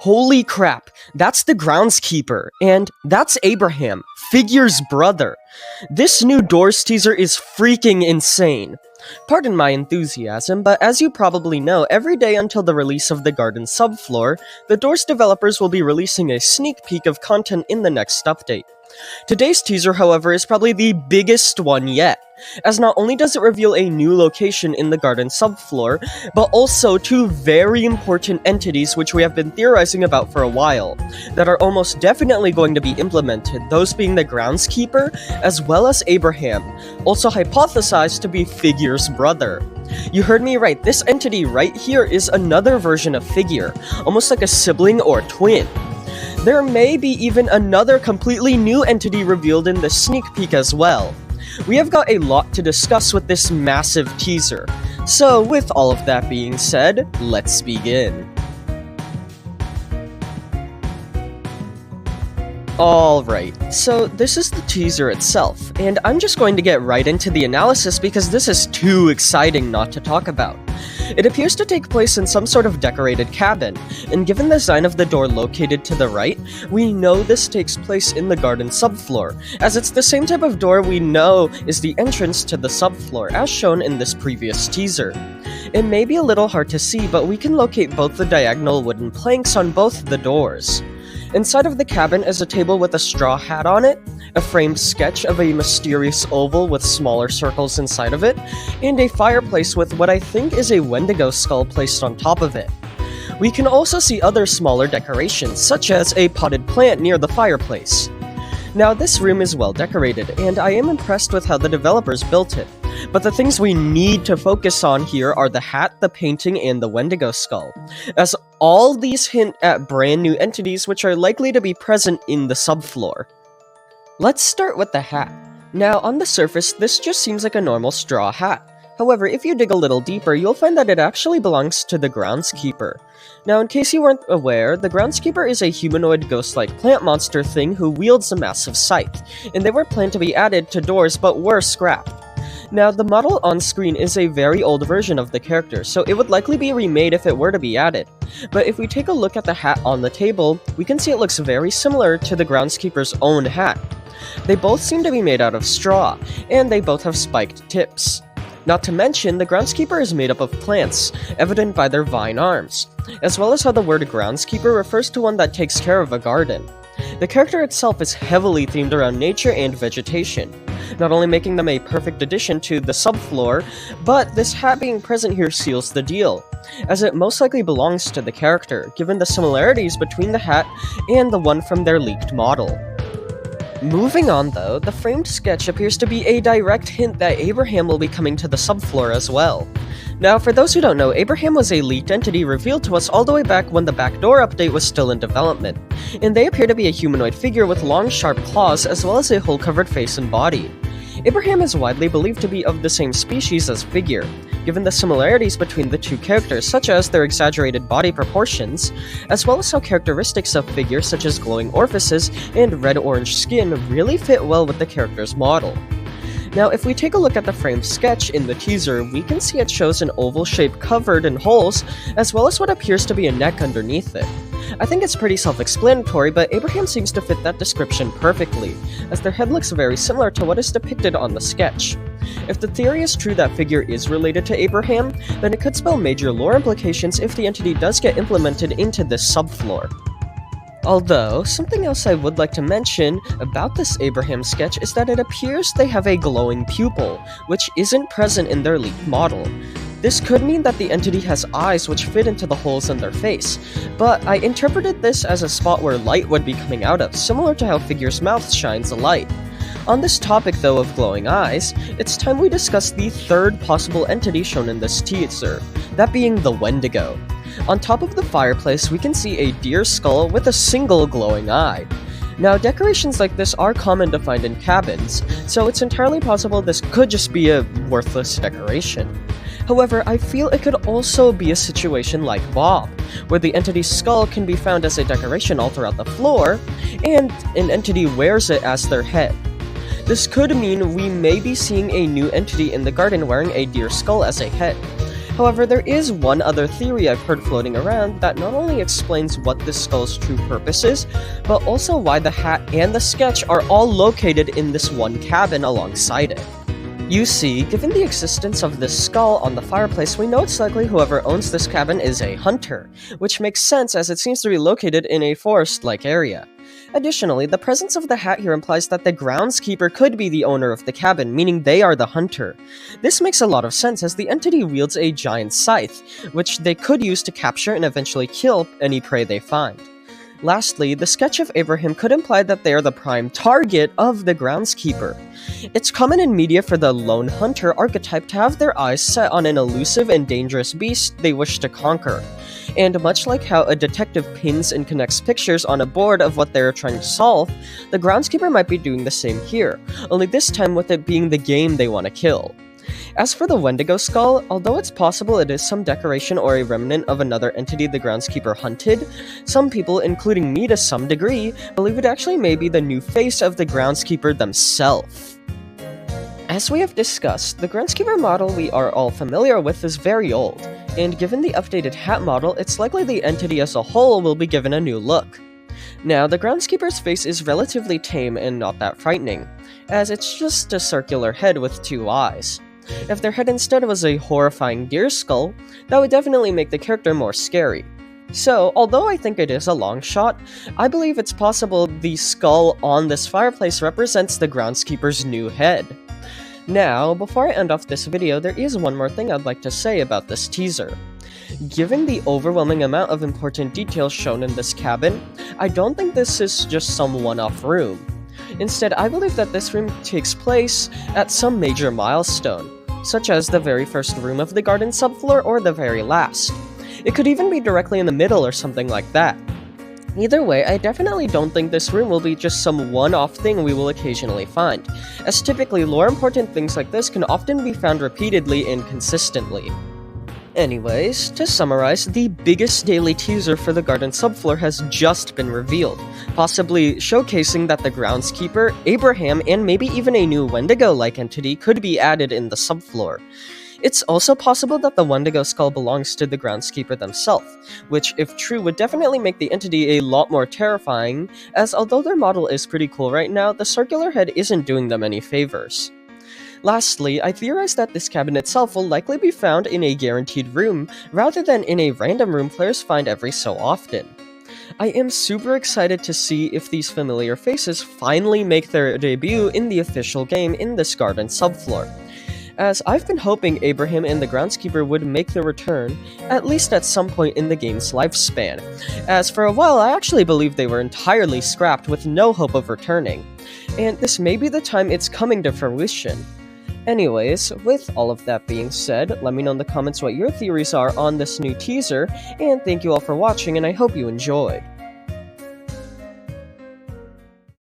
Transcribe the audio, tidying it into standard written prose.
Holy crap, that's the Groundskeeper, and that's Abraham, Figure's brother. This new Doors teaser is freaking insane. Pardon my enthusiasm, but as you probably know, every day until the release of the Garden subfloor, the Doors developers will be releasing a sneak peek of content in the next update. Today's teaser, however, is probably the biggest one yet, as not only does it reveal a new location in the Garden subfloor, but also two very important entities which we have been theorizing about for a while, that are almost definitely going to be implemented, those being the Groundskeeper, as well as Abraham, also hypothesized to be Figure's brother. You heard me right, this entity right here is another version of Figure, almost like a sibling or twin. There may be even another completely new entity revealed in the sneak peek as well. We have got a lot to discuss with this massive teaser, so with all of that being said, let's begin. Alright, so this is the teaser itself, and I'm just going to get right into the analysis because this is too exciting not to talk about. It appears to take place in some sort of decorated cabin, and given the design of the door located to the right, we know this takes place in the Garden subfloor, as it's the same type of door we know is the entrance to the subfloor, as shown in this previous teaser. It may be a little hard to see, but we can locate both the diagonal wooden planks on both the doors. Inside of the cabin is a table with a straw hat on it, a framed sketch of a mysterious oval with smaller circles inside of it, and a fireplace with what I think is a wendigo skull placed on top of it. We can also see other smaller decorations, such as a potted plant near the fireplace. Now, this room is well decorated, and I am impressed with how the developers built it. But the things we need to focus on here are the hat, the painting, and the wendigo skull, as all these hint at brand new entities which are likely to be present in the subfloor. Let's start with the hat. Now, on the surface, this just seems like a normal straw hat. However, if you dig a little deeper, you'll find that it actually belongs to the Groundskeeper. Now, in case you weren't aware, the Groundskeeper is a humanoid ghost-like plant monster thing who wields a massive scythe, and they were planned to be added to doors but were scrapped. Now, the model on screen is a very old version of the character, so it would likely be remade if it were to be added. But if we take a look at the hat on the table, we can see it looks very similar to the Groundskeeper's own hat. They both seem to be made out of straw, and they both have spiked tips. Not to mention, the Groundskeeper is made up of plants, evident by their vine arms, as well as how the word Groundskeeper refers to one that takes care of a garden. The character itself is heavily themed around nature and vegetation, not only making them a perfect addition to the subfloor, but this hat being present here seals the deal, as it most likely belongs to the character, given the similarities between the hat and the one from their leaked model. Moving on though, the framed sketch appears to be a direct hint that Abraham will be coming to the subfloor as well. Now, for those who don't know, Abraham was a leaked entity revealed to us all the way back when the Backdoor update was still in development, and they appear to be a humanoid figure with long sharp claws as well as a hole-covered face and body. Abraham is widely believed to be of the same species as Figure, given the similarities between the two characters such as their exaggerated body proportions, as well as how characteristics of Figure such as glowing orifices and red-orange skin really fit well with the character's model. Now, if we take a look at the framed sketch in the teaser, we can see it shows an oval shape covered in holes, as well as what appears to be a neck underneath it. I think it's pretty self-explanatory, but Abraham seems to fit that description perfectly, as their head looks very similar to what is depicted on the sketch. If the theory is true that Figure is related to Abraham, then it could spell major lore implications if the entity does get implemented into this subfloor. Although, something else I would like to mention about this Abraham sketch is that it appears they have a glowing pupil, which isn't present in their leaked model. This could mean that the entity has eyes which fit into the holes in their face, but I interpreted this as a spot where light would be coming out of, similar to how Figure's mouth shines a light. On this topic though of glowing eyes, it's time we discuss the third possible entity shown in this teaser, that being the Wendigo. On top of the fireplace, we can see a deer skull with a single glowing eye. Now, decorations like this are common to find in cabins, so it's entirely possible this could just be a worthless decoration. However, I feel it could also be a situation like Bob, where the entity's skull can be found as a decoration all throughout the floor, and an entity wears it as their head. This could mean we may be seeing a new entity in the garden wearing a deer skull as a head. However, there is one other theory I've heard floating around that not only explains what this skull's true purpose is, but also why the hat and the sketch are all located in this one cabin alongside it. You see, given the existence of this skull on the fireplace, we know it's likely whoever owns this cabin is a hunter, which makes sense as it seems to be located in a forest-like area. Additionally, the presence of the hat here implies that the groundskeeper could be the owner of the cabin, meaning they are the hunter. This makes a lot of sense as the entity wields a giant scythe, which they could use to capture and eventually kill any prey they find. Lastly, the sketch of Abraham could imply that they are the prime target of the groundskeeper. It's common in media for the lone hunter archetype to have their eyes set on an elusive and dangerous beast they wish to conquer. And much like how a detective pins and connects pictures on a board of what they're trying to solve, the groundskeeper might be doing the same here, only this time with it being the game they want to kill. As for the Wendigo skull, although it's possible it is some decoration or a remnant of another entity the groundskeeper hunted, some people, including me to some degree, believe it actually may be the new face of the groundskeeper themselves. As we have discussed, the groundskeeper model we are all familiar with is very old, and given the updated hat model, it's likely the entity as a whole will be given a new look. Now, the groundskeeper's face is relatively tame and not that frightening, as it's just a circular head with two eyes. If their head instead was a horrifying deer skull, that would definitely make the character more scary. So, although I think it is a long shot, I believe it's possible the skull on this fireplace represents the groundskeeper's new head. Now, before I end off this video, there is one more thing I'd like to say about this teaser. Given the overwhelming amount of important details shown in this cabin, I don't think this is just some one-off room. Instead, I believe that this room takes place at some major milestone, such as the very first room of the garden subfloor or the very last. It could even be directly in the middle or something like that. Either way, I definitely don't think this room will be just some one-off thing we will occasionally find, as typically lore-important things like this can often be found repeatedly and consistently. Anyways, to summarize, the biggest daily teaser for the garden subfloor has just been revealed, possibly showcasing that the groundskeeper, Abraham, and maybe even a new Wendigo-like entity could be added in the subfloor. It's also possible that the Wendigo skull belongs to the groundskeeper themselves, which, if true, would definitely make the entity a lot more terrifying, as although their model is pretty cool right now, the circular head isn't doing them any favors. Lastly, I theorize that this cabin itself will likely be found in a guaranteed room, rather than in a random room players find every so often. I am super excited to see if these familiar faces finally make their debut in the official game in this garden subfloor, as I've been hoping Abraham and the groundskeeper would make their return, at least at some point in the game's lifespan, as for a while I actually believed they were entirely scrapped with no hope of returning, and this may be the time it's coming to fruition. Anyways, with all of that being said, let me know in the comments what your theories are on this new teaser, and thank you all for watching, and I hope you enjoyed.